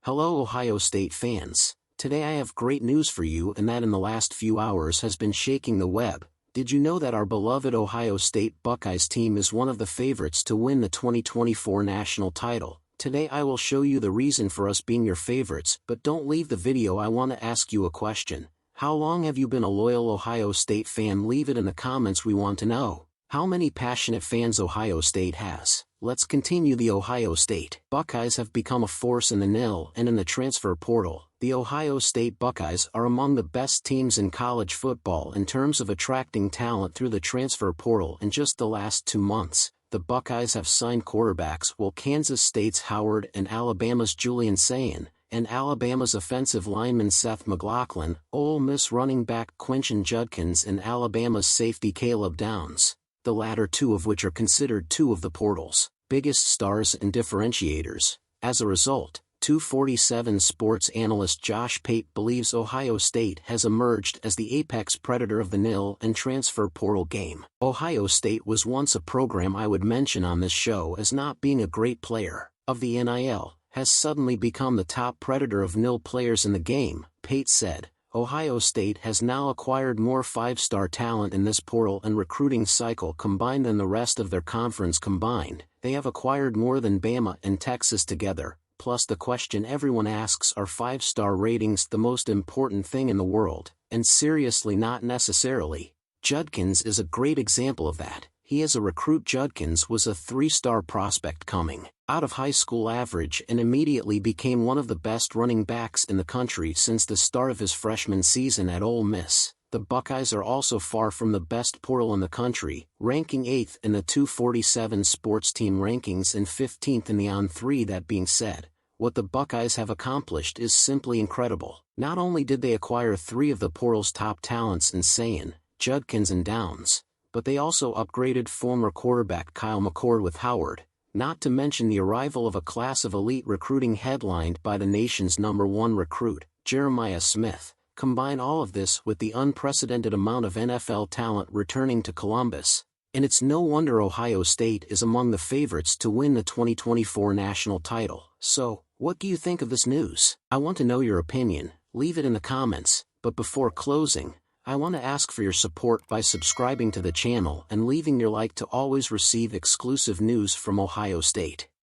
Hello Ohio State fans. Today I have great news for you, and that in the last few hours has been shaking the web. Did you know that our beloved Ohio State Buckeyes team is one of the favorites to win the 2024 national title? Today I will show you the reason for us being your favorites, but don't leave the video. I want to ask you a question. How long have you been a loyal Ohio State fan? Leave it in the comments, we want to know. How many passionate fans Ohio State has? Let's continue. The Ohio State Buckeyes have become a force in the NIL and in the transfer portal. The Ohio State Buckeyes are among the best teams in college football in terms of attracting talent through the transfer portal. In just the last 2 months, the Buckeyes have signed quarterbacks Will Kansas State's Howard and Alabama's Julian Sayin, and Alabama's offensive lineman Seth McLaughlin, Ole Miss running back Quinton Judkins, and Alabama's safety Caleb Downs, the latter two of which are considered two of the portal's biggest stars and differentiators. As a result, 247 sports analyst Josh Pate believes Ohio State has emerged as the apex predator of the NIL and transfer portal game. Ohio State was once a program I would mention on this show as not being a great player of the NIL, has suddenly become the top predator of NIL players in the game, Pate said. Ohio State has now acquired more 5-star talent in this portal and recruiting cycle combined than the rest of their conference combined. They have acquired more than Bama and Texas together. Plus, the question everyone asks, are 5-star ratings the most important thing in the world? And seriously, not necessarily. Judkins is a great example of that. He is a recruit. Judkins was a 3-star prospect coming out of high school average and immediately became one of the best running backs in the country since the start of his freshman season at Ole Miss. The Buckeyes are also far from the best portal in the country, ranking 8th in the 247 sports team rankings and 15th in the On3. That being said, what the Buckeyes have accomplished is simply incredible. Not only did they acquire 3 of the portal's top talents in Sayin, Judkins and Downs, but they also upgraded former quarterback Kyle McCord with Howard, not to mention the arrival of a class of elite recruiting headlined by the nation's #1 recruit, Jeremiah Smith. Combine all of this with the unprecedented amount of NFL talent returning to Columbus, and it's no wonder Ohio State is among the favorites to win the 2024 national title. So, what do you think of this news? I want to know your opinion. Leave it in the comments. But before closing, I want to ask for your support by subscribing to the channel and leaving your like to always receive exclusive news from Ohio State.